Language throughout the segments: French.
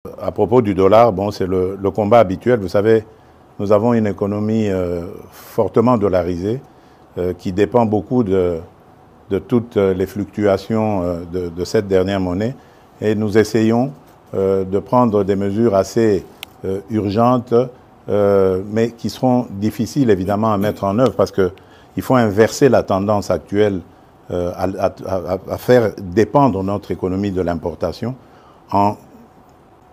À propos du dollar, bon, c'est le combat habituel. Vous savez, nous avons une économie fortement dollarisée qui dépend beaucoup de toutes les fluctuations de cette dernière monnaie. Et nous essayons de prendre des mesures assez urgentes, mais qui seront difficiles évidemment à mettre en œuvre parce qu'il faut inverser la tendance actuelle à faire dépendre notre économie de l'importation en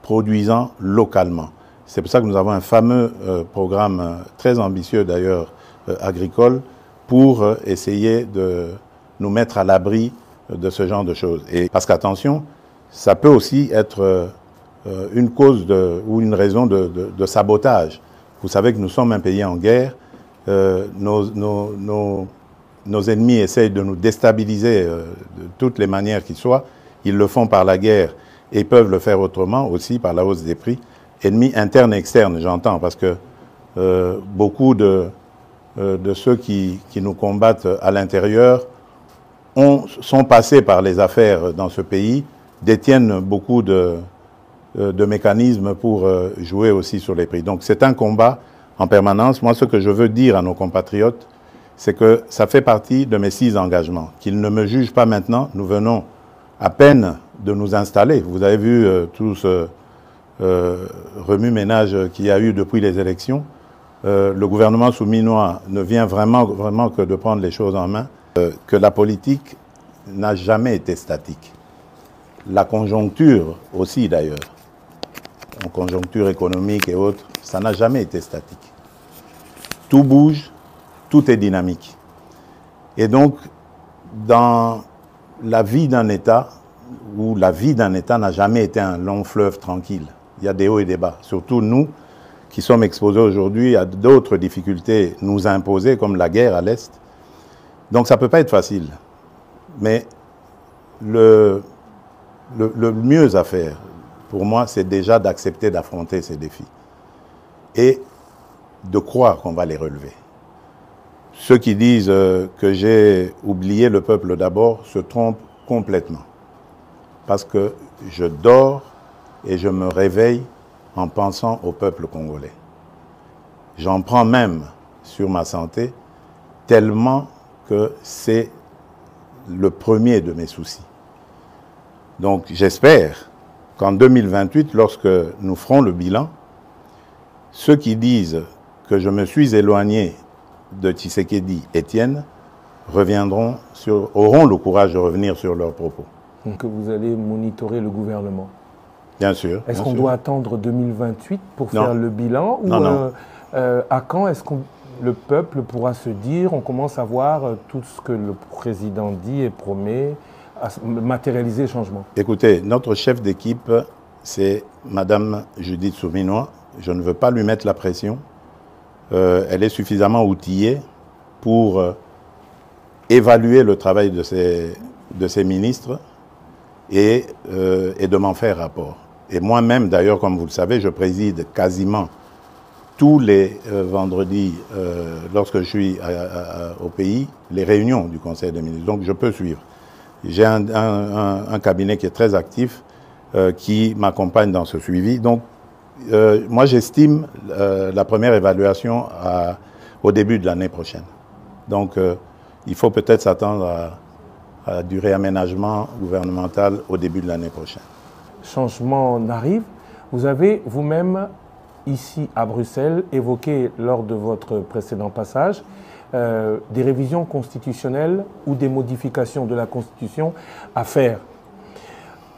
produisant localement. C'est pour ça que nous avons un fameux programme très ambitieux d'ailleurs agricole pour essayer de nous mettre à l'abri de ce genre de choses. Et parce qu'attention, ça peut aussi être une cause ou une raison de sabotage. Vous savez que nous sommes un pays en guerre. Nos ennemis essayent de nous déstabiliser de toutes les manières qu'ils soient. Ils le font par la guerre et peuvent le faire autrement aussi par la hausse des prix. Ennemis internes et externes, j'entends, parce que beaucoup de ceux qui nous combattent à l'intérieur sont passés par les affaires dans ce pays, détiennent beaucoup de mécanismes pour jouer aussi sur les prix. Donc c'est un combat en permanence. Moi, ce que je veux dire à nos compatriotes, c'est que ça fait partie de mes 6 engagements. Qu'ils ne me jugent pas maintenant. Nous venons à peine de nous installer. Vous avez vu tout ce remue-ménage qu'il y a eu depuis les élections. Le gouvernement souminois ne vient vraiment que de prendre les choses en main. Que la politique n'a jamais été statique. La conjoncture aussi d'ailleurs, en conjoncture économique et autres, ça n'a jamais été statique. Tout bouge, tout est dynamique. Et donc, dans la vie d'un État, où la vie d'un État n'a jamais été un long fleuve tranquille. Il y a des hauts et des bas. Surtout nous, qui sommes exposés aujourd'hui à d'autres difficultés nous imposées, comme la guerre à l'Est. Donc ça ne peut pas être facile. Mais le mieux à faire, pour moi, c'est déjà d'accepter d'affronter ces défis. Et de croire qu'on va les relever. Ceux qui disent que j'ai oublié le peuple d'abord se trompent complètement. Parce que je dors et je me réveille en pensant au peuple congolais. J'en prends même sur ma santé tellement que c'est le premier de mes soucis. Donc j'espère qu'en 2028, lorsque nous ferons le bilan, ceux qui disent que je me suis éloigné de Tshisekedi Étienne auront le courage de revenir sur leurs propos. Donc vous allez monitorer le gouvernement. Bien sûr. Est-ce qu'on doit attendre 2028 pour faire le bilan ou non. À quand est-ce que le peuple pourra se dire, on commence à voir tout ce que le président dit et promet, à matérialiser le changement? Écoutez, notre chef d'équipe, c'est Madame Judith Souminois. Je ne veux pas lui mettre la pression. Elle est suffisamment outillée pour évaluer le travail de ses ministres et de m'en faire rapport. Et moi-même, d'ailleurs, comme vous le savez, je préside quasiment tous les vendredis, lorsque je suis au pays, les réunions du Conseil des ministres. Donc, je peux suivre. J'ai un cabinet qui est très actif, qui m'accompagne dans ce suivi. Donc, moi, j'estime la première évaluation au début de l'année prochaine. Donc, il faut peut-être s'attendre à du réaménagement gouvernemental au début de l'année prochaine. Changement arrive. Vous avez vous-même, ici à Bruxelles, évoqué lors de votre précédent passage des révisions constitutionnelles ou des modifications de la Constitution à faire.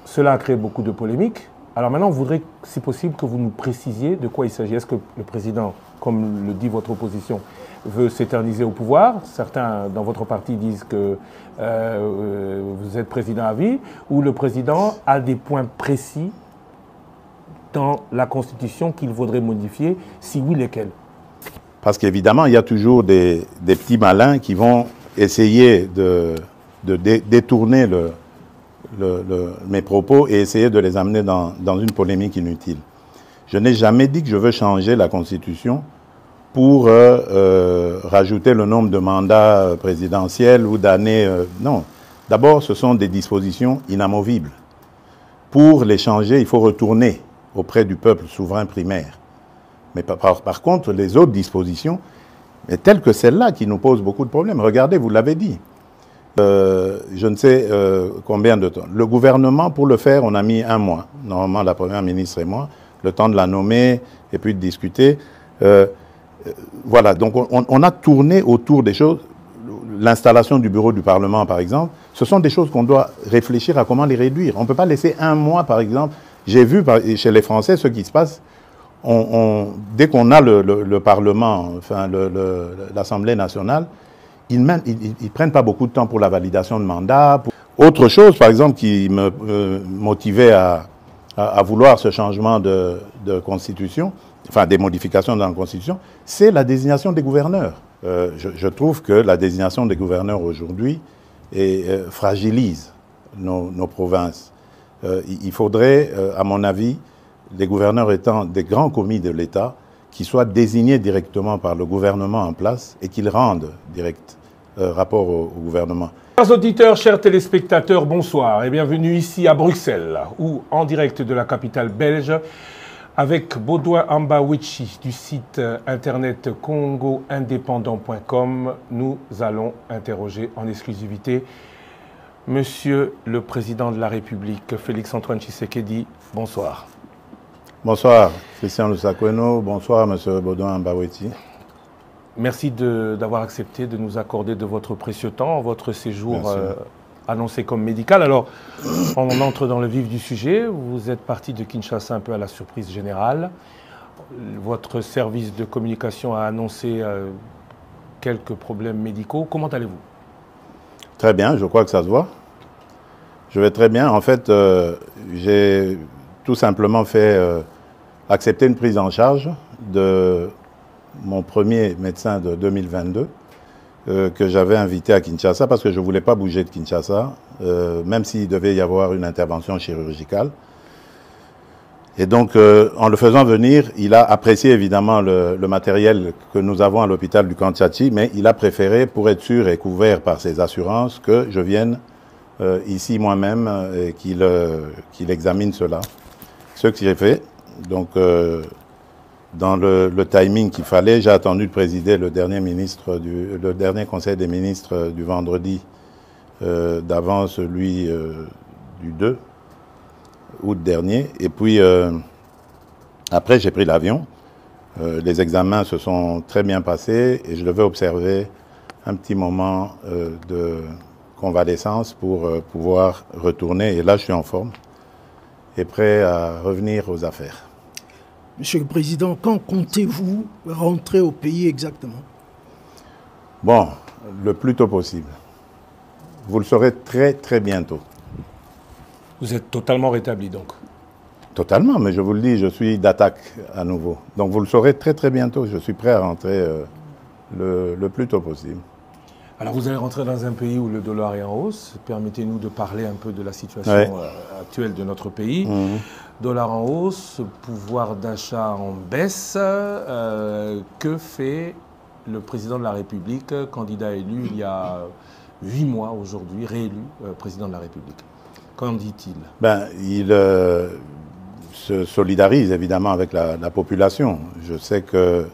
Cela a créé beaucoup de polémiques. Alors maintenant, on voudrait, si possible, que vous nous précisiez de quoi il s'agit. Est-ce que le président, comme le dit votre opposition, veut s'éterniser au pouvoir? Certains dans votre parti disent que vous êtes président à vie, ou le président a des points précis dans la Constitution qu'il faudrait modifier, si oui, lesquels? Parce qu'évidemment, il y a toujours des petits malins qui vont essayer de détourner mes propos et essayer de les amener dans une polémique inutile. Je n'ai jamais dit que je veux changer la Constitution pour rajouter le nombre de mandats présidentiels ou d'années. Non. D'abord, ce sont des dispositions inamovibles. Pour les changer, il faut retourner auprès du peuple souverain primaire. Mais par contre, les autres dispositions, telles que celle-là, qui nous posent beaucoup de problèmes. Regardez, vous l'avez dit. Je ne sais combien de temps. Le gouvernement, pour le faire, on a mis 1 mois. Normalement, la Première ministre et moi, le temps de la nommer et puis de discuter. Voilà, donc on a tourné autour des choses. L'installation du bureau du Parlement, par exemple, ce sont des choses qu'on doit réfléchir à comment les réduire. On ne peut pas laisser 1 mois, par exemple. J'ai vu chez les Français ce qui se passe. Dès qu'on a le Parlement, enfin l'Assemblée nationale, ils ne prennent pas beaucoup de temps pour la validation de mandat. Autre chose, par exemple, qui me motivait à vouloir ce changement de constitution, enfin des modifications dans la constitution, c'est la désignation des gouverneurs. Je trouve que la désignation des gouverneurs aujourd'hui fragilise nos provinces. Il faudrait, à mon avis, les gouverneurs étant des grands commis de l'État, qui soient désignés directement par le gouvernement en place et qu'ils rendent direct rapport au gouvernement. Chers auditeurs, chers téléspectateurs, bonsoir et bienvenue ici à Bruxelles, ou en direct de la capitale belge, avec Baudouin Ambawichi du site internet congoindépendant.com. Nous allons interroger en exclusivité Monsieur le Président de la République, Félix-Antoine Tshisekedi. Bonsoir. Bonsoir, Christian Lusakweno. Bonsoir, Monsieur Baudouin Ambawichi. Merci d'avoir accepté de nous accorder de votre précieux temps, votre séjour annoncé comme médical. Alors, on entre dans le vif du sujet. Vous êtes parti de Kinshasa un peu à la surprise générale. Votre service de communication a annoncé quelques problèmes médicaux. Comment allez-vous? Très bien, je crois que ça se voit. Je vais très bien. En fait, j'ai tout simplement fait accepter une prise en charge de mon premier médecin de 2022 que j'avais invité à Kinshasa parce que je ne voulais pas bouger de Kinshasa, même s'il devait y avoir une intervention chirurgicale. Et donc, en le faisant venir, il a apprécié évidemment le matériel que nous avons à l'hôpital du Kantiati, mais il a préféré, pour être sûr et couvert par ses assurances, que je vienne ici moi-même et qu'il examine cela. Ce que j'ai fait. Donc, dans le timing qu'il fallait, j'ai attendu de présider le dernier conseil des ministres du vendredi d'avant celui du 2 août dernier. Et puis, après, j'ai pris l'avion. Les examens se sont très bien passés et je devais observer un petit moment de convalescence pour pouvoir retourner. Et là, je suis en forme et prêt à revenir aux affaires. Monsieur le Président, quand comptez-vous rentrer au pays exactement? Bon, le plus tôt possible. Vous le saurez très très bientôt. Vous êtes totalement rétabli donc? Totalement, mais je vous le dis, je suis d'attaque à nouveau. Donc vous le saurez très très bientôt. Je suis prêt à rentrer le plus tôt possible. Alors vous allez rentrer dans un pays où le dollar est en hausse. Permettez-nous de parler un peu de la situation actuelle de notre pays. Dollar en hausse, pouvoir d'achat en baisse. Que fait le président de la République, candidat élu il y a 8 mois aujourd'hui, réélu président de la République? Qu'en dit-il? Il se solidarise évidemment avec la population. Je sais que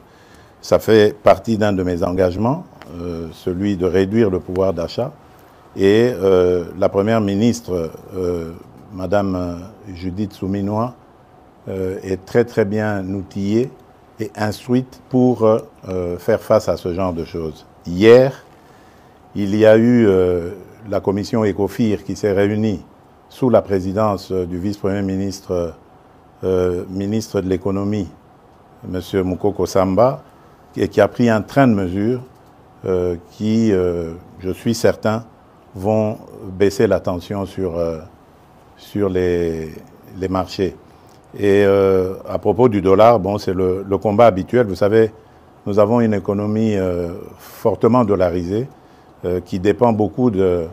ça fait partie d'un de mes engagements, celui de réduire le pouvoir d'achat. Et la Première ministre, Madame Judith Souminois, est très très bien outillée et instruite pour faire face à ce genre de choses. Hier, il y a eu la commission ECOFIR qui s'est réunie sous la présidence du vice-premier ministre, ministre de l'économie, M. Moukoko Samba, et qui a pris un train de mesures qui, je suis certain, vont baisser la tension sur les marchés. Et à propos du dollar, bon, c'est le combat habituel. Vous savez, nous avons une économie fortement dollarisée qui dépend beaucoup de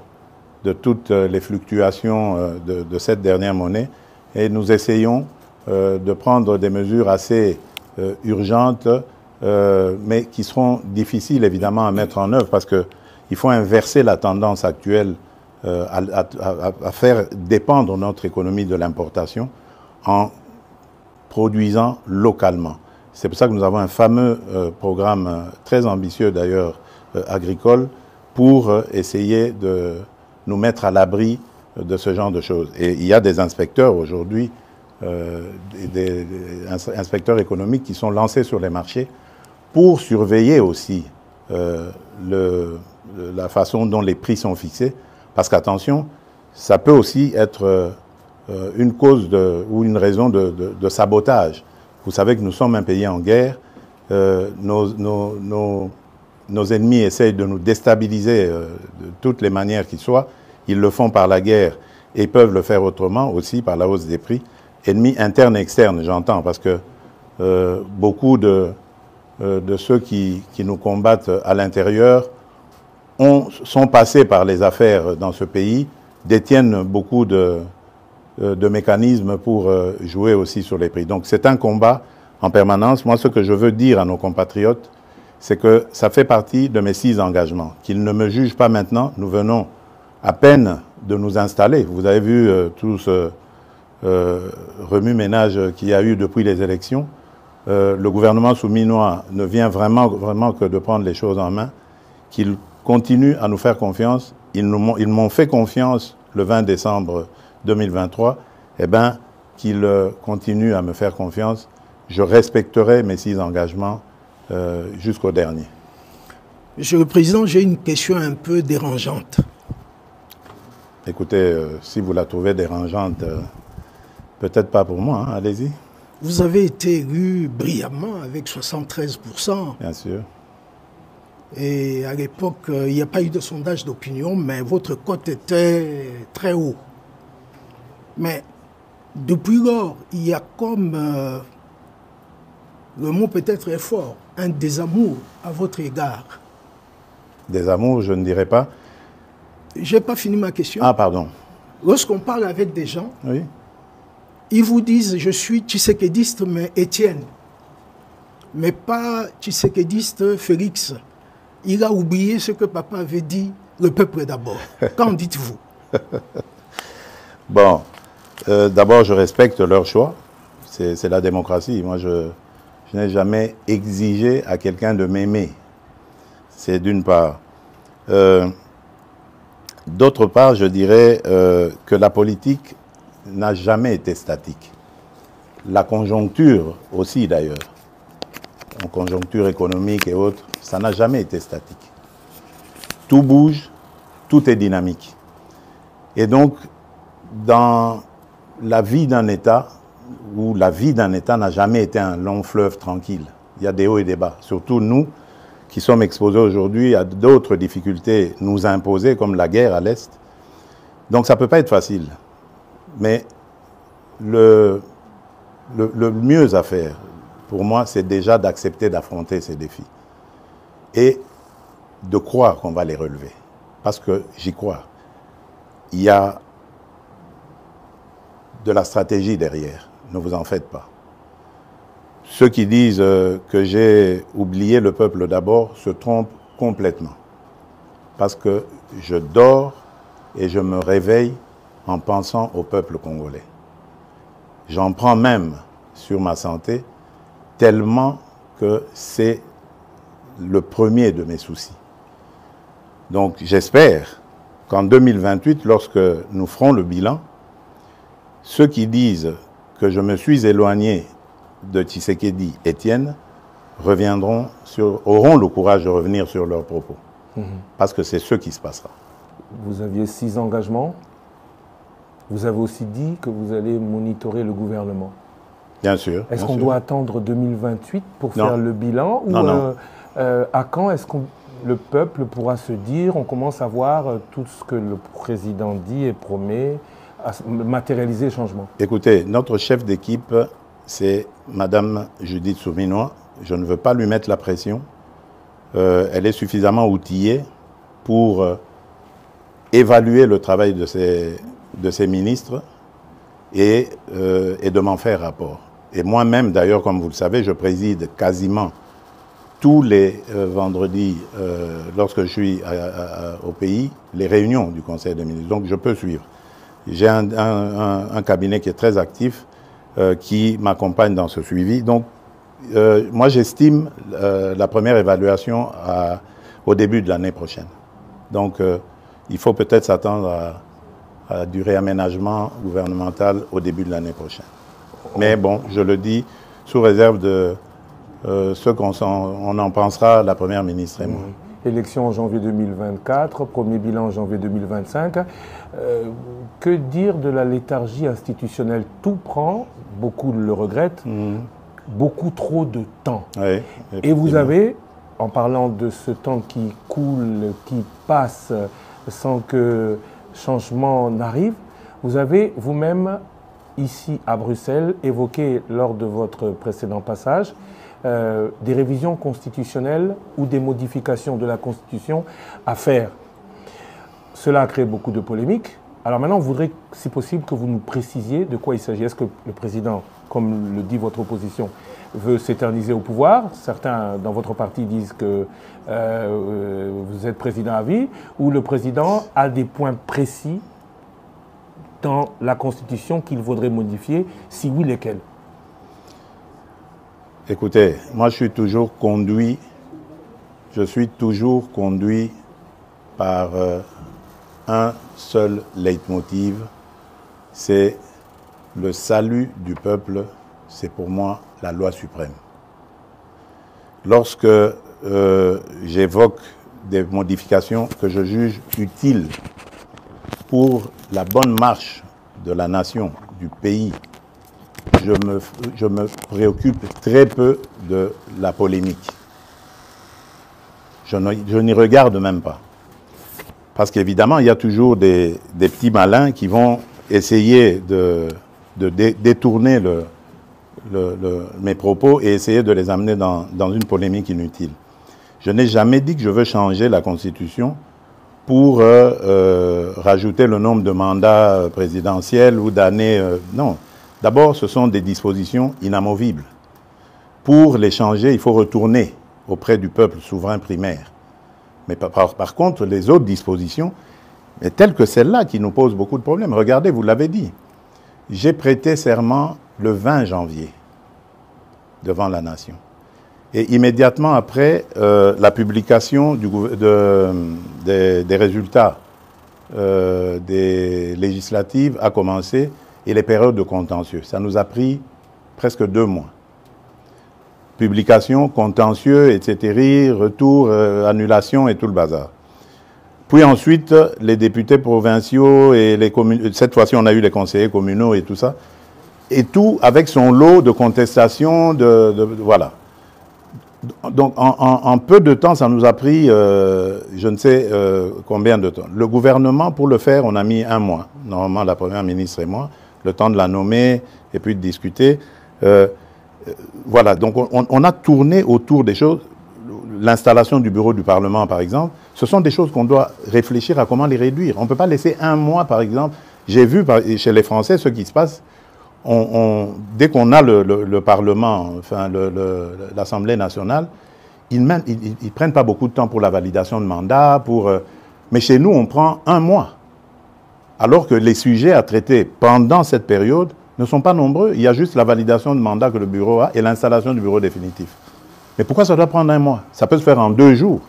toutes les fluctuations de cette dernière monnaie. Et nous essayons de prendre des mesures assez urgentes, mais qui seront difficiles évidemment à mettre en œuvre parce qu'il faut inverser la tendance actuelle à faire dépendre notre économie de l'importation en produisant localement. C'est pour ça que nous avons un fameux programme très ambitieux d'ailleurs agricole pour essayer de nous mettre à l'abri de ce genre de choses. Et il y a des inspecteurs aujourd'hui, des inspecteurs économiques qui sont lancés sur les marchés pour surveiller aussi la façon dont les prix sont fixés. Parce qu'attention, ça peut aussi être une cause ou une raison de sabotage. Vous savez que nous sommes un pays en guerre. Nos ennemis essayent de nous déstabiliser de toutes les manières qu'ils soient. Ils le font par la guerre et peuvent le faire autrement aussi par la hausse des prix. Ennemis internes et externes, j'entends, parce que beaucoup de ceux qui nous combattent à l'intérieur sont passés par les affaires dans ce pays, détiennent beaucoup de mécanismes pour jouer aussi sur les prix. Donc c'est un combat en permanence. Moi, ce que je veux dire à nos compatriotes, c'est que ça fait partie de mes 6 engagements. Qu'ils ne me jugent pas maintenant. Nous venons à peine de nous installer. Vous avez vu tout ce remue-ménage qu'il y a eu depuis les élections. Le gouvernement souminois ne vient vraiment que de prendre les choses en main. Qu'il continue à nous faire confiance. Ils m'ont fait confiance le 20 décembre 2023. Eh bien, qu'ils continuent à me faire confiance. Je respecterai mes 6 engagements jusqu'au dernier. Monsieur le Président, j'ai une question un peu dérangeante. Écoutez, si vous la trouvez dérangeante, peut-être pas pour moi, hein, allez-y. Vous avez été élu brillamment avec 73%. Bien sûr. Et à l'époque, il n'y a pas eu de sondage d'opinion, mais votre cote était très haut. Mais depuis lors, il y a comme, le mot peut-être est fort, un désamour à votre égard. Désamour, je ne dirais pas. Je n'ai pas fini ma question. Ah, pardon. Lorsqu'on parle avec des gens, oui. Ils vous disent « je suis tshisekédiste, mais Étienne », mais pas tshisekédiste Félix. Il a oublié ce que papa avait dit, le peuple d'abord. Qu'en dites-vous? Bon, d'abord, je respecte leur choix. C'est la démocratie. Moi, je n'ai jamais exigé à quelqu'un de m'aimer. C'est d'une part. D'autre part, je dirais que la politique n'a jamais été statique. La conjoncture aussi, d'ailleurs, en conjoncture économique et autres, ça n'a jamais été statique. Tout bouge, tout est dynamique. Et donc, dans la vie d'un État, où la vie d'un État n'a jamais été un long fleuve tranquille, il y a des hauts et des bas. Surtout nous, qui sommes exposés aujourd'hui à d'autres difficultés nous imposées, comme la guerre à l'Est. Donc ça ne peut pas être facile. Mais le mieux à faire, pour moi, c'est déjà d'accepter d'affronter ces défis. Et de croire qu'on va les relever. Parce que j'y crois. Il y a de la stratégie derrière. Ne vous en faites pas. Ceux qui disent que j'ai oublié le peuple d'abord se trompent complètement. Parce que je dors et je me réveille en pensant au peuple congolais. J'en prends même sur ma santé tellement que c'est le premier de mes soucis. Donc j'espère qu'en 2028, lorsque nous ferons le bilan, ceux qui disent que je me suis éloigné de Tshisekedi Étienne auront le courage de revenir sur leurs propos. Parce que c'est ce qui se passera. Vous aviez 6 engagements. Vous avez aussi dit que vous allez monitorer le gouvernement. Bien sûr. Est-ce qu'on doit attendre 2028 pour faire le bilan? Ou non. À quand est-ce que le peuple pourra se dire, on commence à voir tout ce que le président dit et promet, à matérialiser le changement? Écoutez, notre chef d'équipe, c'est Madame Judith Souminois. Je ne veux pas lui mettre la pression. Elle est suffisamment outillée pour évaluer le travail de ses ministres et de m'en faire rapport. Et moi-même, d'ailleurs, comme vous le savez, je préside quasiment tous les vendredis, lorsque je suis au pays, les réunions du Conseil des ministres. Donc, je peux suivre. J'ai un cabinet qui est très actif. qui m'accompagnent dans ce suivi. Donc, moi, j'estime la première évaluation au début de l'année prochaine. Donc, il faut peut-être s'attendre à du réaménagement gouvernemental au début de l'année prochaine. Mais bon, je le dis sous réserve de ce qu'on en pensera, la Première ministre et moi. Élection en janvier 2024, premier bilan en janvier 2025. Que dire de la léthargie institutionnelle? Tout prend, beaucoup le regrettent, beaucoup trop de temps. Oui, et vous avez, en parlant de ce temps qui coule, qui passe sans que changement n'arrive, vous avez vous-même, ici à Bruxelles, évoqué lors de votre précédent passage, des révisions constitutionnelles ou des modifications de la Constitution à faire. Cela a créé beaucoup de polémiques. Alors maintenant, on voudrait, si possible, que vous nous précisiez de quoi il s'agit. Est-ce que le président, comme le dit votre opposition, veut s'éterniser au pouvoir? Certains dans votre parti disent que vous êtes président à vie, ou le président a des points précis dans la Constitution qu'il vaudrait modifier, si oui, lesquels? Écoutez, moi je suis toujours conduit par un seul leitmotiv, c'est le salut du peuple, c'est pour moi la loi suprême. Lorsque j'évoque des modifications que je juge utiles pour la bonne marche de la nation, du pays, je me préoccupe très peu de la polémique. Je n'y regarde même pas. Parce qu'évidemment, il y a toujours des petits malins qui vont essayer de détourner mes propos et essayer de les amener dans une polémique inutile. Je n'ai jamais dit que je veux changer la Constitution pour rajouter le nombre de mandats présidentiels ou d'années. Non. D'abord, ce sont des dispositions inamovibles. Pour les changer, il faut retourner auprès du peuple souverain primaire. Mais par contre, les autres dispositions, telles que celle-là, qui nous posent beaucoup de problèmes. Regardez, vous l'avez dit, j'ai prêté serment le 20 janvier devant la nation. Et immédiatement après, la publication des résultats des législatives a commencé, et les périodes de contentieux. Ça nous a pris presque 2 mois. Publication, contentieux, etc., retour, annulation et tout le bazar. Puis ensuite, les députés provinciaux et les communes, cette fois-ci on a eu les conseillers communaux et tout ça, et tout avec son lot de contestations, voilà. Donc en peu de temps, ça nous a pris, je ne sais combien de temps. Le gouvernement, pour le faire, on a mis 1 mois. Normalement, la Première ministre et moi, le temps de la nommer et puis de discuter. Voilà, donc on a tourné autour des choses. L'installation du bureau du Parlement, par exemple, ce sont des choses qu'on doit réfléchir à comment les réduire. On ne peut pas laisser 1 mois, par exemple. J'ai vu chez les Français ce qui se passe. Dès qu'on a le Parlement, enfin l'Assemblée nationale, ils ne prennent pas beaucoup de temps pour la validation de mandat. Mais chez nous, on prend 1 mois. Alors que les sujets à traiter pendant cette période ne sont pas nombreux. Il y a juste la validation de mandat que le bureau a et l'installation du bureau définitif. Mais pourquoi ça doit prendre 1 mois? Ça peut se faire en 2 jours.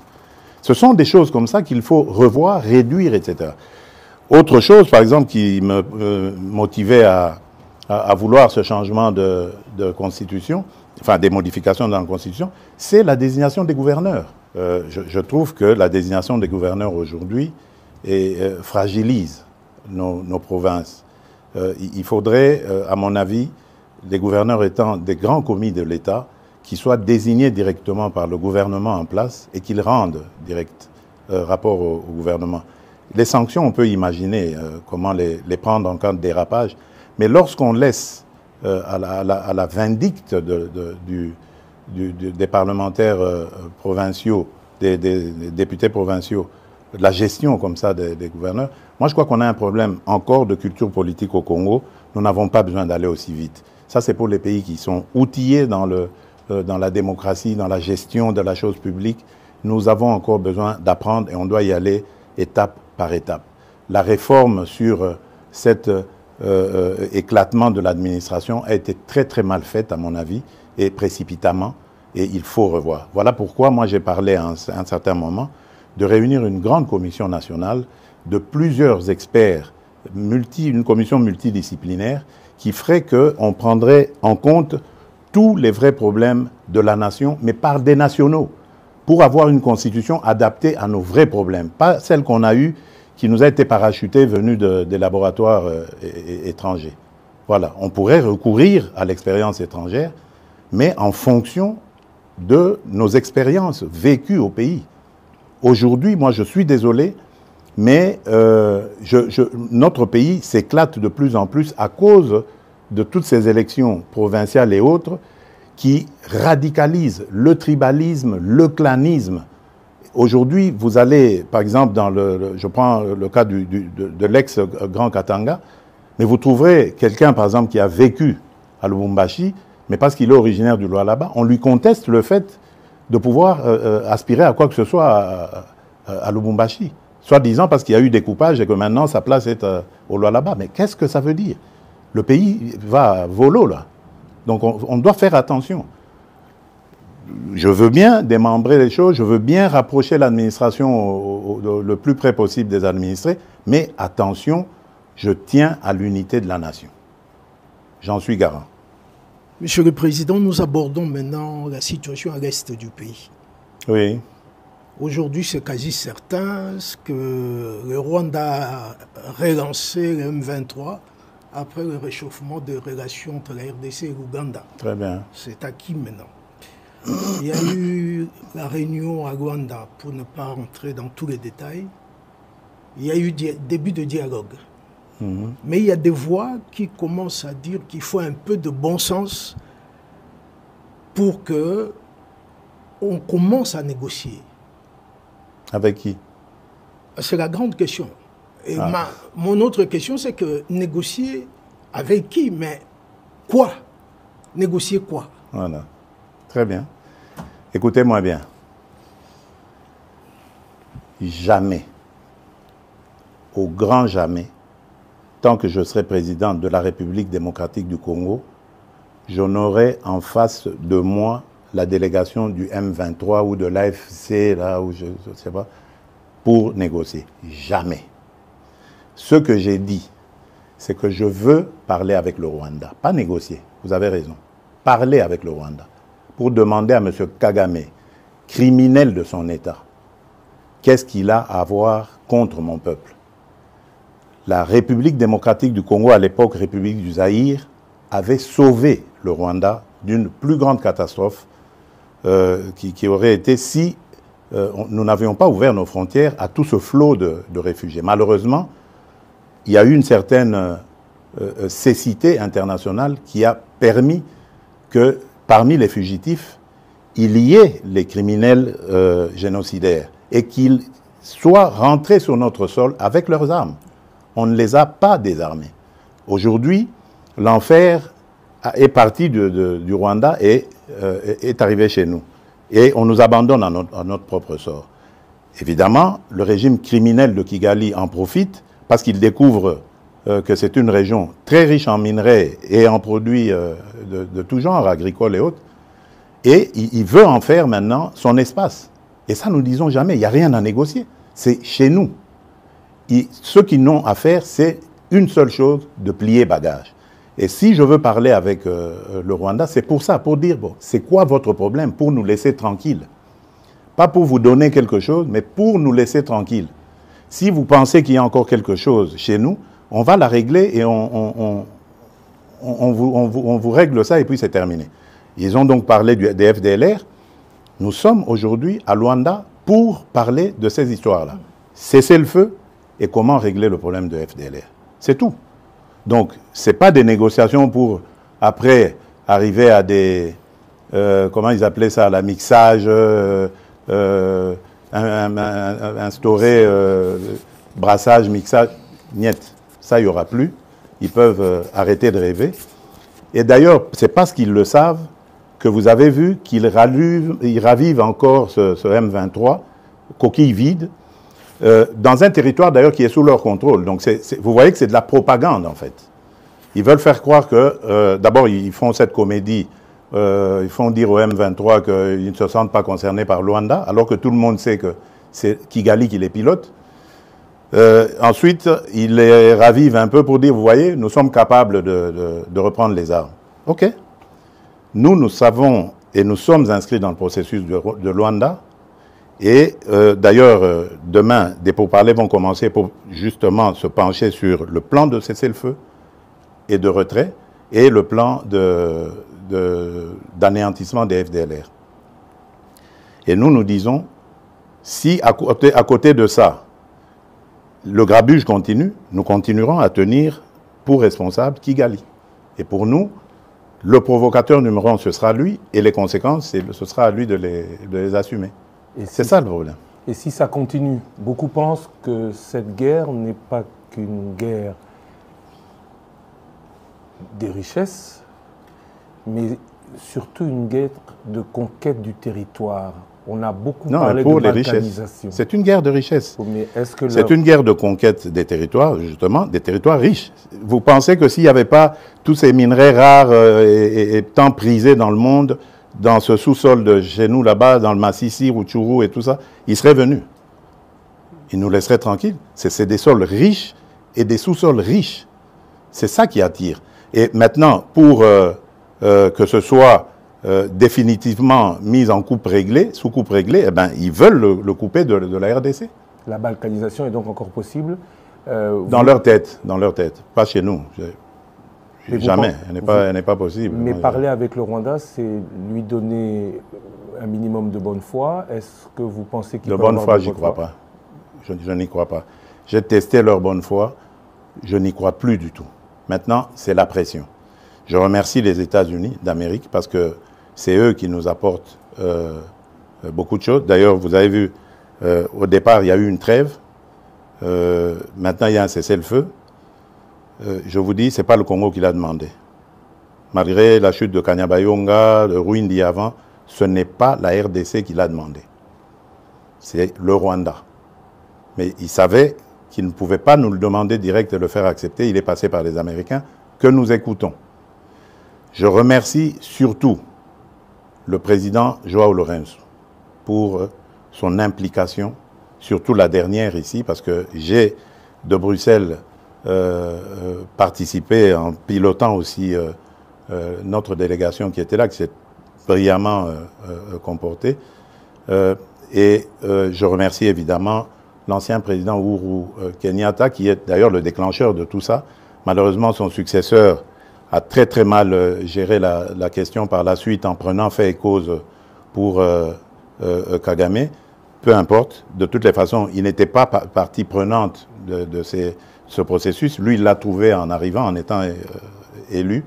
Ce sont des choses comme ça qu'il faut revoir, réduire, etc. Autre chose, par exemple, qui me motivait à vouloir ce changement de constitution, enfin des modifications dans la constitution, c'est la désignation des gouverneurs. Je trouve que la désignation des gouverneurs aujourd'hui fragilise nos provinces. Il faudrait, à mon avis, les gouverneurs étant des grands commis de l'État, qui soient désignés directement par le gouvernement en place et qu'ils rendent direct rapport au gouvernement. Les sanctions, on peut imaginer comment les prendre en cas de dérapage, mais lorsqu'on laisse à la vindicte des parlementaires provinciaux, des députés provinciaux, la gestion comme ça des gouverneurs, moi je crois qu'on a un problème encore de culture politique au Congo. Nous n'avons pas besoin d'aller aussi vite. Ça c'est pour les pays qui sont outillés dans la démocratie, dans la gestion de la chose publique. Nous avons encore besoin d'apprendre et on doit y aller étape par étape. La réforme sur cette éclatement de l'administration a été très très mal faite, à mon avis, et précipitamment, et il faut revoir. Voilà pourquoi moi j'ai parlé à un certain moment de réunir une grande commission nationale de plusieurs experts, une commission multidisciplinaire, qui ferait qu'on prendrait en compte tous les vrais problèmes de la nation, mais par des nationaux, pour avoir une constitution adaptée à nos vrais problèmes, pas celle qu'on a eue, qui nous a été parachutée venue des laboratoires étrangers. Voilà, on pourrait recourir à l'expérience étrangère, mais en fonction de nos expériences vécues au pays. Aujourd'hui, moi je suis désolé, mais notre pays s'éclate de plus en plus à cause de toutes ces élections provinciales et autres qui radicalisent le tribalisme, le clanisme. Aujourd'hui, vous allez, par exemple, je prends le cas de l'ex-Grand Katanga, mais vous trouverez quelqu'un, par exemple, qui a vécu à Lubumbashi, mais parce qu'il est originaire du Lualaba, on lui conteste le fait de pouvoir aspirer à quoi que ce soit à Lubumbashi. Soi-disant parce qu'il y a eu découpage et que maintenant sa place est au Lualaba. Mais qu'est-ce que ça veut dire? Le pays va volo, là. Donc on doit faire attention. Je veux bien démembrer les choses, je veux bien rapprocher l'administration le plus près possible des administrés, mais attention, je tiens à l'unité de la nation. J'en suis garant. Monsieur le Président, nous abordons maintenant la situation à l'est du pays. Oui. Aujourd'hui, c'est quasi certain que le Rwanda a relancé le M23 après le réchauffement des relations entre la RDC et l'Ouganda. Très bien. C'est acquis maintenant. Il y a eu la réunion à Rwanda, pour ne pas rentrer dans tous les détails. Il y a eu début de dialogue. Mais il y a des voix qui commencent à dire qu'il faut un peu de bon sens pour que on commence à négocier. Avec qui? C'est la grande question. Et mon autre question, c'est que négocier avec qui? Mais quoi? Négocier quoi? Voilà. Très bien. Écoutez-moi bien. Jamais, au grand jamais, tant que je serai président de la République démocratique du Congo, je n'aurai en face de moi la délégation du M23 ou de l'AFC, là où je ne sais pas, pour négocier. Jamais. Ce que j'ai dit, c'est que je veux parler avec le Rwanda. Pas négocier, vous avez raison. Parler avec le Rwanda. Pour demander à M. Kagame, criminel de son État, qu'est-ce qu'il a à voir contre mon peuple? La République démocratique du Congo, à l'époque République du Zaïre, avait sauvé le Rwanda d'une plus grande catastrophe qui aurait été si nous n'avions pas ouvert nos frontières à tout ce flot de réfugiés. Malheureusement, il y a eu une certaine cécité internationale qui a permis que parmi les fugitifs, il y ait les criminels génocidaires et qu'ils soient rentrés sur notre sol avec leurs armes. On ne les a pas désarmés. Aujourd'hui, l'enfer est parti du Rwanda et est arrivé chez nous. Et on nous abandonne à notre propre sort. Évidemment, le régime criminel de Kigali en profite parce qu'il découvre que c'est une région très riche en minerais et en produits de tout genre, agricoles et autres. Et il veut en faire maintenant son espace. Et ça, nous ne disons jamais, il n'y a rien à négocier. C'est chez nous. Ce qu'ils n'ont à faire, c'est une seule chose, de plier bagage. Et si je veux parler avec le Rwanda, c'est pour ça, pour dire, bon, c'est quoi votre problème? Pour nous laisser tranquilles. Pas pour vous donner quelque chose, mais pour nous laisser tranquilles. Si vous pensez qu'il y a encore quelque chose chez nous, on va la régler et on vous règle ça et puis c'est terminé. Ils ont donc parlé des FDLR. Nous sommes aujourd'hui à Luanda pour parler de ces histoires-là. Cesser le feu et comment régler le problème de FDLR. C'est tout. Donc, ce n'est pas des négociations pour, après, arriver à des... comment ils appelaient ça? La mixage, instaurer brassage, mixage. Niet. Ça, il n'y aura plus. Ils peuvent arrêter de rêver. Et d'ailleurs, c'est parce qu'ils le savent que vous avez vu qu'ils ravivent encore ce M23, coquille vide, dans un territoire d'ailleurs qui est sous leur contrôle. Donc vous voyez que c'est de la propagande en fait. Ils veulent faire croire que, d'abord, ils font cette comédie, ils font dire au M23 qu'ils ne se sentent pas concernés par Luanda, alors que tout le monde sait que c'est Kigali qui les pilote. Ensuite, ils les ravivent un peu pour dire, vous voyez, nous sommes capables de reprendre les armes. OK. Nous savons et nous sommes inscrits dans le processus de Luanda. Et d'ailleurs, demain, des pourparlers vont commencer pour justement se pencher sur le plan de cessez-le-feu et de retrait et le plan d'anéantissement des FDLR. Et nous disons, si à côté de ça, le grabuge continue, nous continuerons à tenir pour responsable Kigali. Et pour nous, le provocateur numéro 1, ce sera lui, et les conséquences, ce sera à lui de les assumer. C'est ça le problème. Et si ça continue, beaucoup pensent que cette guerre n'est pas qu'une guerre des richesses, mais surtout une guerre de conquête du territoire. On a beaucoup parlé de balkanisation. C'est une guerre de richesse. C'est une guerre de conquête des territoires, justement, des territoires riches. Vous pensez que s'il n'y avait pas tous ces minerais rares et tant prisés dans le monde, dans ce sous-sol de chez nous, là-bas, dans le Massissi, Rutshuru et tout ça, ils seraient venus. Ils nous laisseraient tranquilles. C'est des sols riches et des sous-sols riches. C'est ça qui attire. Et maintenant, pour que ce soit définitivement mis en coupe réglée, sous coupe réglée, eh ben, ils veulent le couper de la RDC. La balkanisation est donc encore possible dans leur tête, pas chez nous. Jamais, elle n'est pas possible. Mais parler avec le Rwanda, c'est lui donner un minimum de bonne foi. Est-ce que vous pensez qu'il peut avoir de bonne foi? J'y crois pas. Je n'y crois pas. J'ai testé leur bonne foi, je n'y crois plus du tout. Maintenant, c'est la pression. Je remercie les États-Unis d'Amérique parce que c'est eux qui nous apportent beaucoup de choses. D'ailleurs, vous avez vu, au départ, il y a eu une trêve. Maintenant, il y a un cessez-le-feu. Je vous dis, ce n'est pas le Congo qui l'a demandé. Malgré la chute de Kanyabayonga, de Rwindi avant, ce n'est pas la RDC qui l'a demandé. C'est le Rwanda. Mais il savait qu'il ne pouvait pas nous le demander direct et le faire accepter. Il est passé par les Américains que nous écoutons. Je remercie surtout le président João Lourenço pour son implication, surtout la dernière ici, parce que j'ai de Bruxelles participé en pilotant aussi notre délégation qui était là, qui s'est brillamment comportée. Et je remercie évidemment l'ancien président Uhuru Kenyatta, qui est d'ailleurs le déclencheur de tout ça. Malheureusement, son successeur a très très mal géré la question par la suite en prenant fait et cause pour Kagame. Peu importe, de toutes les façons, il n'était pas partie prenante de ce processus. Lui, il l'a trouvé en arrivant, en étant élu.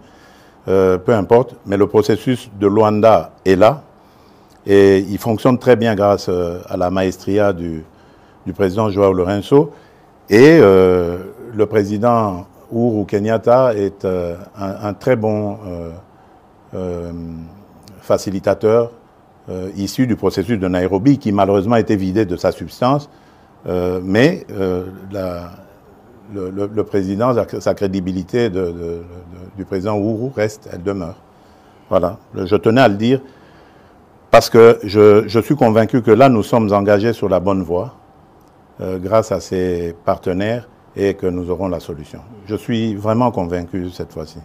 Peu importe, mais le processus de Luanda est là et il fonctionne très bien grâce à la maestria du président João Lourenço. Et le président Uhuru Kenyatta est un très bon facilitateur issu du processus de Nairobi, qui malheureusement a été vidé de sa substance, mais le président, sa crédibilité du président Uhuru reste, elle demeure. Voilà, je tenais à le dire, parce que je suis convaincu que là, nous sommes engagés sur la bonne voie, grâce à ces partenaires, et que nous aurons la solution. Je suis vraiment convaincu cette fois-ci.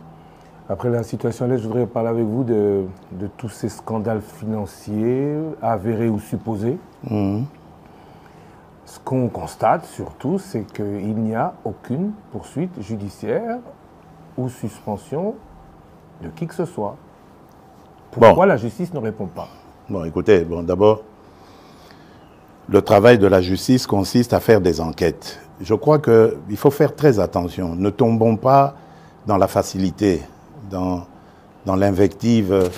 Après la situation là, je voudrais parler avec vous de tous ces scandales financiers, avérés ou supposés. Mmh. Ce qu'on constate surtout, c'est qu'il n'y a aucune poursuite judiciaire ou suspension de qui que ce soit. Pourquoi la justice ne répond pas? Bon, écoutez, d'abord, le travail de la justice consiste à faire des enquêtes. Je crois qu'il faut faire très attention. Ne tombons pas dans la facilité, dans l'invective.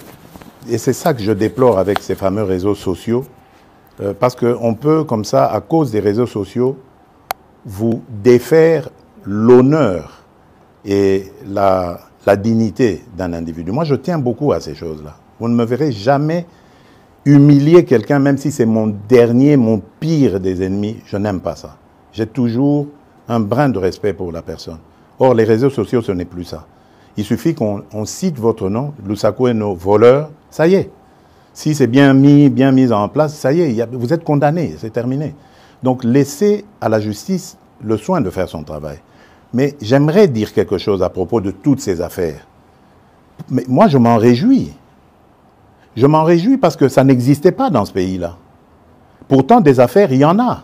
Et c'est ça que je déplore avec ces fameux réseaux sociaux. Parce qu'on peut, comme ça, à cause des réseaux sociaux, vous défaire l'honneur et la dignité d'un individu. Moi, je tiens beaucoup à ces choses-là. Vous ne me verrez jamais humilier quelqu'un, même si c'est mon pire des ennemis. Je n'aime pas ça. J'ai toujours un brin de respect pour la personne. Or, les réseaux sociaux, ce n'est plus ça. Il suffit qu'on cite votre nom, Lusaku et nos voleurs, ça y est. Si c'est bien mis en place, ça y est, vous êtes condamné, c'est terminé. Donc laissez à la justice le soin de faire son travail. Mais j'aimerais dire quelque chose à propos de toutes ces affaires. Mais moi, je m'en réjouis. Je m'en réjouis parce que ça n'existait pas dans ce pays-là. Pourtant, des affaires, il y en a.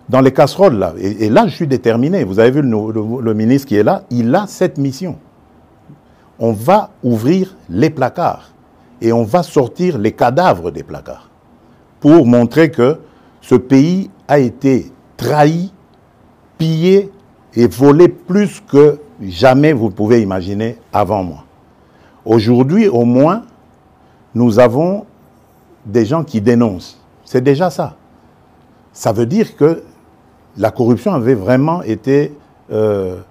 Dans les casseroles, là. Et là, je suis déterminé. Vous avez vu le ministre qui est là, il a cette mission. On va ouvrir les placards et on va sortir les cadavres des placards pour montrer que ce pays a été trahi, pillé et volé plus que jamais vous pouvez imaginer avant moi. Aujourd'hui, au moins, nous avons des gens qui dénoncent. C'est déjà ça. Ça veut dire que la corruption avait vraiment été une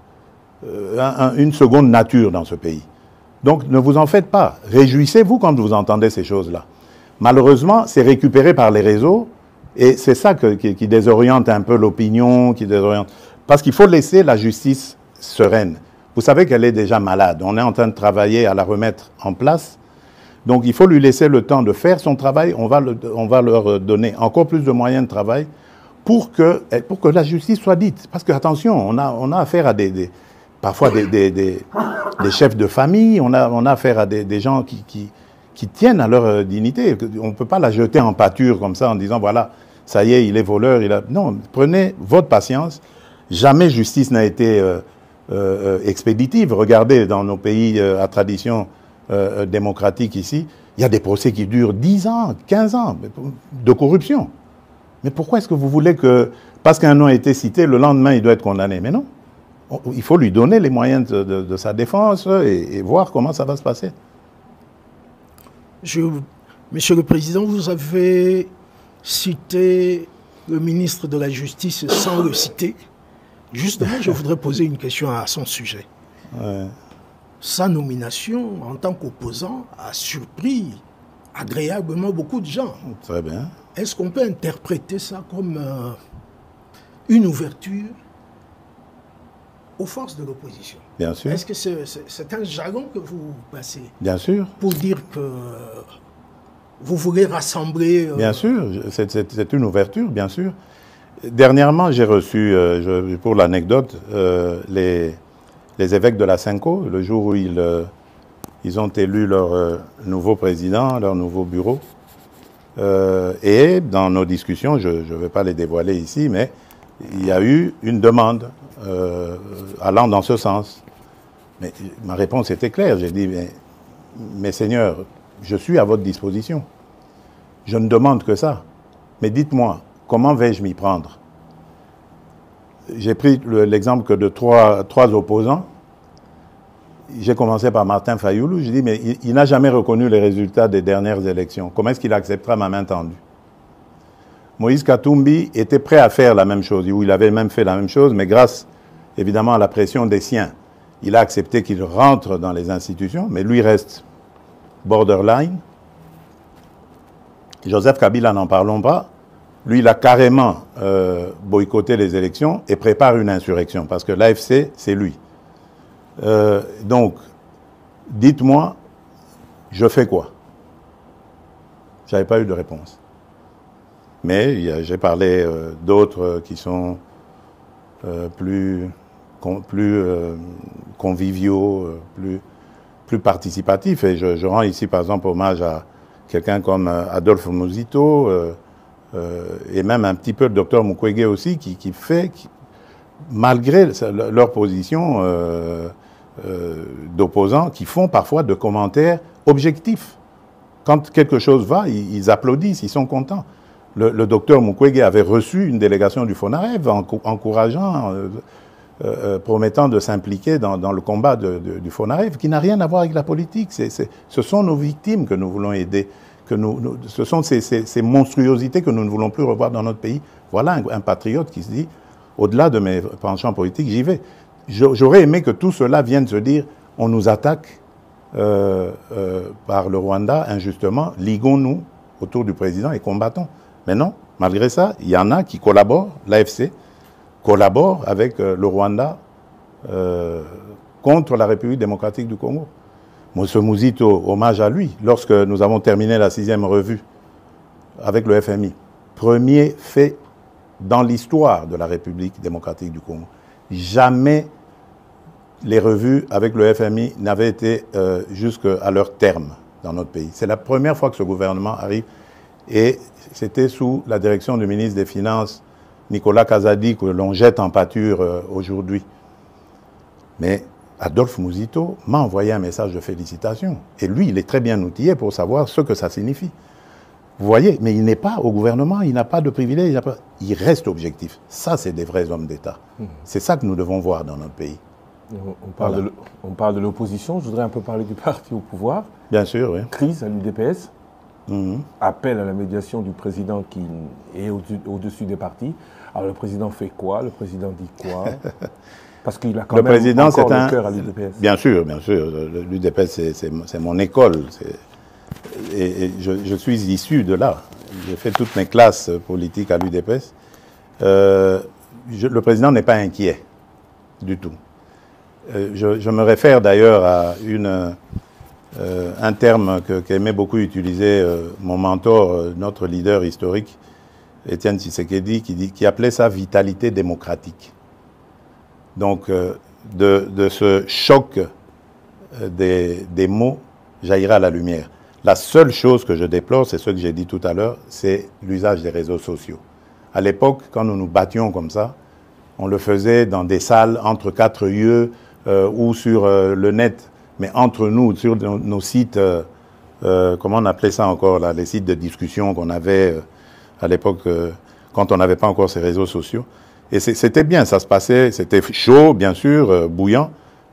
seconde nature dans ce pays. Donc ne vous en faites pas. Réjouissez-vous quand vous entendez ces choses-là. Malheureusement, c'est récupéré par les réseaux et c'est ça qui désoriente un peu l'opinion, qui désoriente. Parce qu'il faut laisser la justice sereine. Vous savez qu'elle est déjà malade. On est en train de travailler à la remettre en place. Donc il faut lui laisser le temps de faire son travail. On va leur donner encore plus de moyens de travail pour que la justice soit dite. Parce que, attention, on a affaire à parfois des chefs de famille, on a affaire à des gens qui tiennent à leur dignité. On ne peut pas la jeter en pâture comme ça en disant, voilà, ça y est, il est voleur. Non, prenez votre patience. Jamais justice n'a été expéditive. Regardez, dans nos pays à tradition démocratique ici, il y a des procès qui durent 10 ans, 15 ans de corruption. Mais pourquoi est-ce que vous voulez que, parce qu'un nom a été cité, le lendemain, il doit être condamné? Mais non. Il faut lui donner les moyens de sa défense et voir comment ça va se passer. Monsieur le Président, vous avez cité le ministre de la Justice sans le citer. Justement, je voudrais poser une question à son sujet. Ouais. Sa nomination en tant qu'opposant a surpris agréablement beaucoup de gens. Très bien. Est-ce qu'on peut interpréter ça comme une ouverture aux forces de l'opposition? Bien sûr. Est-ce que c'est un jargon que vous passez? Bien sûr. Pour dire que vous voulez rassembler... Bien sûr, c'est une ouverture, bien sûr. Dernièrement, j'ai reçu, pour l'anecdote, les évêques de la Cinco, le jour où ils ont élu leur nouveau président, leur nouveau bureau. Et dans nos discussions, je ne vais pas les dévoiler ici, mais il y a eu une demande allant dans ce sens. Mais ma réponse était claire. J'ai dit, mais Seigneur, je suis à votre disposition. Je ne demande que ça. Mais dites-moi, comment vais-je m'y prendre? J'ai pris l'exemple que de trois opposants. J'ai commencé par Martin Fayoulou. Je dis, mais il n'a jamais reconnu les résultats des dernières élections. Comment est-ce qu'il acceptera ma main tendue? Moïse Katumbi était prêt à faire la même chose. Il avait même fait la même chose, mais grâce, évidemment, à la pression des siens, il a accepté qu'il rentre dans les institutions, mais lui reste borderline. Joseph Kabila, n'en parlons pas. Lui, il a carrément boycotté les élections et prépare une insurrection, parce que l'AFC, c'est lui. Donc, dites-moi, je fais quoi? Je n'avais pas eu de réponse. Mais j'ai parlé d'autres qui sont plus conviviaux, plus participatifs. Et je rends ici, par exemple, hommage à quelqu'un comme Adolphe Muzito et même un petit peu le docteur Mukwege aussi, qui malgré leur position d'opposants, qui font parfois de commentaires objectifs. Quand quelque chose va, ils applaudissent, ils sont contents. Le docteur Mukwege avait reçu une délégation du FONAREV encourageant, promettant de s'impliquer dans le combat du FONAREV, qui n'a rien à voir avec la politique. Ce sont nos victimes que nous voulons aider. Ce sont ces monstruosités que nous ne voulons plus revoir dans notre pays. Voilà un patriote qui se dit, au-delà de mes penchants politiques, j'y vais. J'aurais aimé que tout cela vienne se dire, on nous attaque par le Rwanda injustement, liguons-nous autour du président et combattons. Mais non, malgré ça, il y en a qui collaborent, l'AFC collabore avec le Rwanda contre la République démocratique du Congo. Moussa Mouzito, hommage à lui, lorsque nous avons terminé la 6e revue avec le FMI. Premier fait dans l'histoire de la République démocratique du Congo. Jamais les revues avec le FMI n'avaient été jusqu'à leur terme dans notre pays. C'est la première fois que ce gouvernement arrive et c'était sous la direction du ministre des Finances, Nicolas Kazadi, que l'on jette en pâture aujourd'hui. Mais Adolphe Mouzito m'a envoyé un message de félicitations. Et lui, il est très bien outillé pour savoir ce que ça signifie. Vous voyez, mais il n'est pas au gouvernement, il n'a pas de privilège, il reste objectif. Ça, c'est des vrais hommes d'État. C'est ça que nous devons voir dans notre pays. On parle de l'opposition, je voudrais un peu parler du parti au pouvoir. Bien sûr, oui. Crise à l'UDPS, appel à la médiation du président qui est au-dessus des partis. Alors le président fait quoi? Le président dit quoi? Parce qu'il a quand même encore le cœur à l'UDPS. Bien sûr, l'UDPS c'est mon école. Et je suis issu de là. J'ai fait toutes mes classes politiques à l'UDPS. Le président n'est pas inquiet du tout. Je me réfère d'ailleurs à un terme qu'aimait beaucoup utiliser mon mentor, notre leader historique, Étienne Tshisekedi, qui appelait ça vitalité démocratique. Donc, de ce choc des mots jaillira la lumière. La seule chose que je déplore, c'est ce que j'ai dit tout à l'heure, c'est l'usage des réseaux sociaux. À l'époque, quand nous nous battions comme ça, on le faisait dans des salles entre quatre yeux ou sur le net, mais entre nous, sur nos sites, comment on appelait ça encore, là, les sites de discussion qu'on avait à l'époque, quand on n'avait pas encore ces réseaux sociaux. Et c'était bien, ça se passait, c'était chaud, bien sûr, bouillant,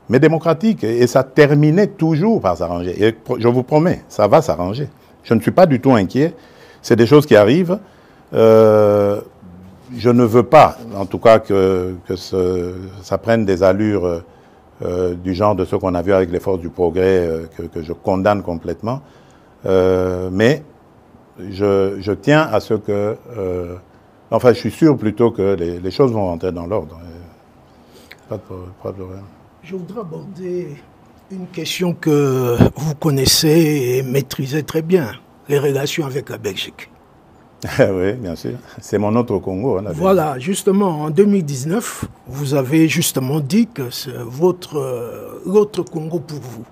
mais démocratique. Et ça terminait toujours par s'arranger. Et je vous promets, ça va s'arranger. Je ne suis pas du tout inquiet. C'est des choses qui arrivent. Je ne veux pas, en tout cas, que ça prenne des allures du genre de ce qu'on a vu avec les forces du progrès, que je condamne complètement. Mais je tiens à ce que... enfin, je suis sûr plutôt que les choses vont rentrer dans l'ordre. Pas de problème. Je voudrais aborder une question que vous connaissez et maîtrisez très bien, les relations avec la Belgique. Oui, bien sûr. C'est mon autre Congo. Hein, voilà, justement, en 2019, vous avez justement dit que c'est l'autre Congo pour vous.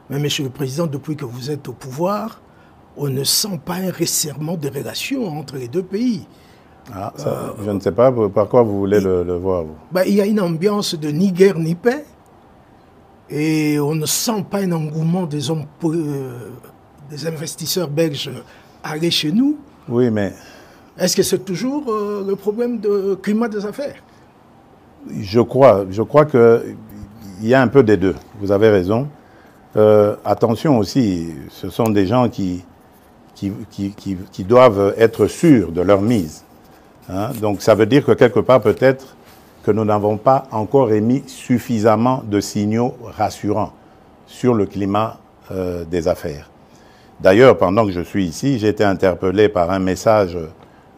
Mais, Monsieur le Président, depuis que vous êtes au pouvoir, on ne sent pas un resserrement des relations entre les deux pays. Ah, ça, je ne sais pas par quoi vous voulez le voir, vous. Il y a une ambiance de ni guerre ni paix. Et on ne sent pas un engouement des investisseurs belges à aller chez nous. Oui, mais... Est-ce que c'est toujours le problème de climat des affaires? Je crois qu'il y a un peu des deux. Vous avez raison. Attention aussi, ce sont des gens qui doivent être sûrs de leur mise. Hein? Donc ça veut dire que quelque part peut-être que nous n'avons pas encore émis suffisamment de signaux rassurants sur le climat des affaires. D'ailleurs, pendant que je suis ici, j'ai été interpellé par un message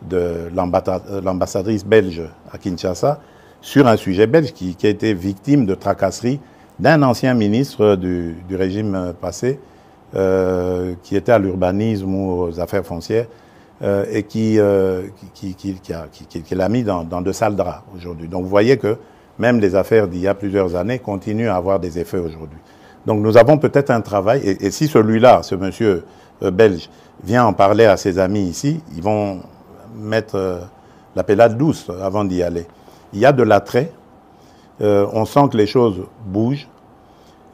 de l'ambassadrice belge à Kinshasa sur un sujet belge qui a été victime de tracasseries d'un ancien ministre du régime passé qui était à l'urbanisme ou aux affaires foncières et qui l'a mis dans de sales draps aujourd'hui. Donc vous voyez que même les affaires d'il y a plusieurs années continuent à avoir des effets aujourd'hui. Donc nous avons peut-être un travail, et si celui-là, ce monsieur belge, vient en parler à ses amis ici, ils vont mettre la pellade douce avant d'y aller. Il y a de l'attrait, on sent que les choses bougent,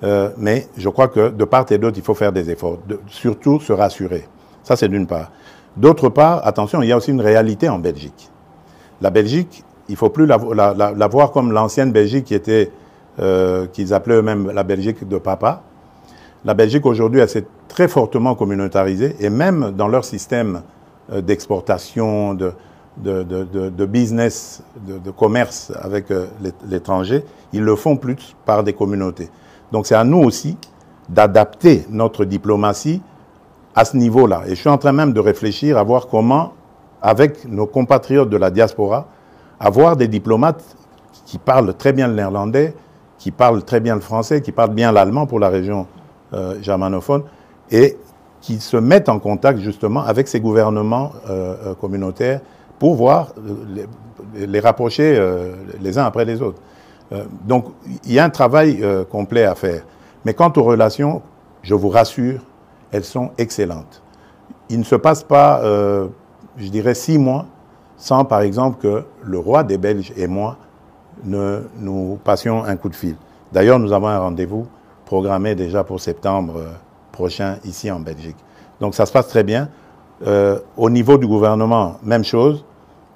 mais je crois que de part et d'autre, il faut faire des efforts, surtout se rassurer. Ça, c'est d'une part. D'autre part, attention, il y a aussi une réalité en Belgique. La Belgique, il ne faut plus la voir comme l'ancienne Belgique qui était, qu'ils appelaient eux-mêmes la Belgique de papa. La Belgique, aujourd'hui, elle s'est très fortement communautarisée, et même dans leur système d'exportation, de business, de commerce avec l'étranger, ils le font plus par des communautés. Donc c'est à nous aussi d'adapter notre diplomatie à ce niveau-là. Et je suis en train même de réfléchir à voir comment, avec nos compatriotes de la diaspora, avoir des diplomates qui parlent très bien le néerlandais, qui parlent très bien le français, qui parlent bien l'allemand pour la région germanophone, et qui se mettent en contact justement avec ces gouvernements communautaires pour voir, les rapprocher les uns après les autres. Donc il y a un travail complet à faire. Mais quant aux relations, je vous rassure, elles sont excellentes. Il ne se passe pas, je dirais, 6 mois sans, par exemple, que le roi des Belges et moi nous passions un coup de fil. D'ailleurs, nous avons un rendez-vous programmé déjà pour septembre prochain ici en Belgique. Donc ça se passe très bien. Au niveau du gouvernement, même chose.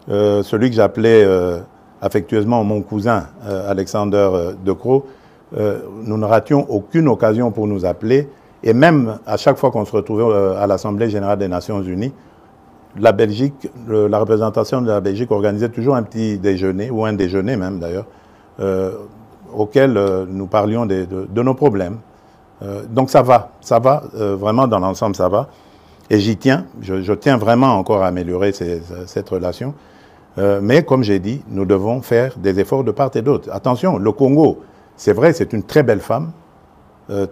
Celui que j'appelais affectueusement mon cousin, Alexander De Croo, nous ne rations aucune occasion pour nous appeler. Et même à chaque fois qu'on se retrouvait à l'Assemblée générale des Nations Unies, la Belgique, la représentation de la Belgique organisait toujours un petit déjeuner, ou un déjeuner même d'ailleurs, auquel nous parlions de nos problèmes. Donc ça va vraiment dans l'ensemble ça va. Et j'y tiens, je tiens vraiment encore à améliorer cette relation. Mais comme j'ai dit, nous devons faire des efforts de part et d'autre. Attention, le Congo, c'est vrai, c'est une très belle femme,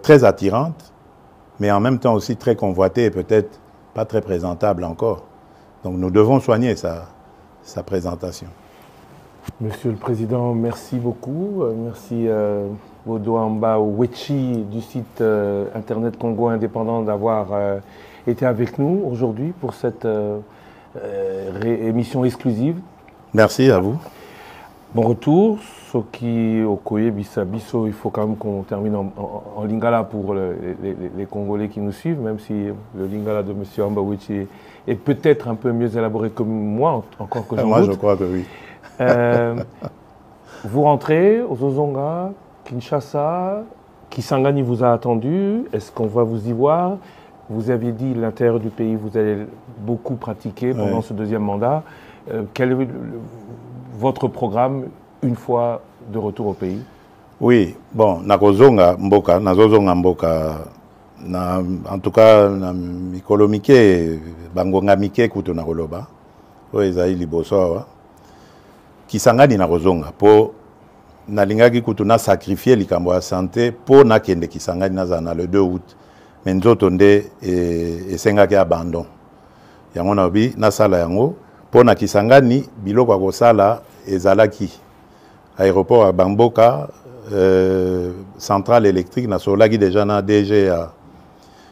très attirante, mais en même temps aussi très convoitée et peut-être pas très présentable encore. Donc nous devons soigner sa présentation. Monsieur le Président, merci beaucoup. Merci Bodoamba Wechi du site Internet Congo Indépendant d'avoir été avec nous aujourd'hui pour cette émission exclusive. Merci à vous. Bon retour. Soki Okoye Bisabiso, il faut quand même qu'on termine en lingala pour les Congolais qui nous suivent, même si le lingala de M. Ambawichi est peut-être un peu mieux élaboré que moi, encore que j'en doute. Moi, je crois que oui. Vous rentrez aux Ozonga, Kinshasa, Kisangani vous a attendu. Est-ce qu'on va vous y voir? Vous aviez dit l'intérieur du pays, vous allez beaucoup pratiquer pendant ce deuxième mandat. Quel est votre programme une fois de retour au pays? Oui, bon, nakozonga mboka, nazozonga mboka, en tout cas, na mikolo mike, bangonga mike kuto na koloba, o ezali liboso awa. Kisangani nakozonga, po nalingaki kuto na sacrifier likambo ya santé, po nakende Kisangani nazana le 2 août. Mais nzoto nde esengaki abandon. Yango na obi, nasala yango, po na Kisangani, biloko ya kosala ezalaki. Aéroport à Bamboka, centrale électrique, na solaki déjà na DG à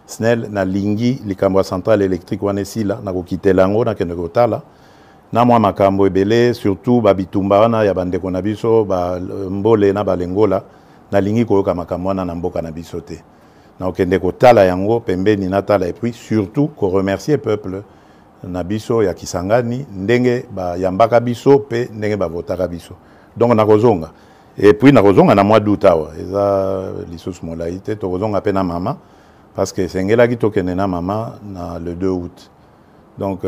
SNEL, na lingi, likambo centrale électrique wanesila, na kokite lango, na kende kotala. Na mwa makambo ebele, surtout babitumba wana ya bandeko na biso, ba mbole na balengola, na lingi koyoka makambo wana na mboka na biso te. Na okende kotala yango, pembeni na tala, et puis surtout ko remercier peuple na biso ya Kisangani, ndenge ba yambaka biso, pe ndenge ba votaka biso. Donc nakozonga. Et puis nakozonga na mois d'août awa. Eza lisusu molaite tokozonga pe na mama parce que sengelaki tokende na mama na le 2 août. Donc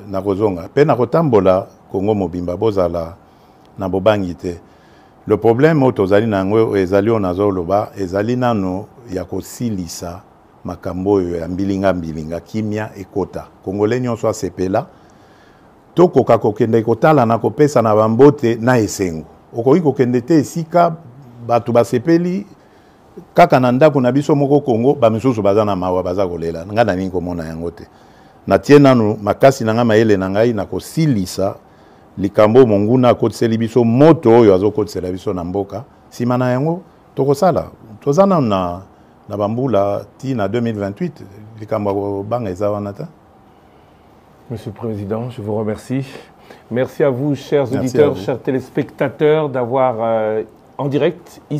nakozonga. Pe nakotambola Congo mobimba bozala na bobangi te. Le problème tozali nango ezali onazoloba ezali nano ya kosilisa makambo ya mbilinga kimia ekota. Congolais nyonso asepela tokoka kokende kotala na kopesa na bambote na esengo. Okoki kokende te esika batu basepeli kaka na ndako na biso moko Congo bamisusu baza na mawa baza kolela nga na nini komona yango te. Na tie nanu makasi na nga mayele na ngai na kosilisa likambo monguna akotiseli biso moto oyo azokotisela biso na mboka sima na yango tokosala tozana na bambula ti na 2028 likambo banga eza wana ta. Monsieur le Président, je vous remercie. Merci à vous, chers auditeurs, chers téléspectateurs, d'avoir en direct ici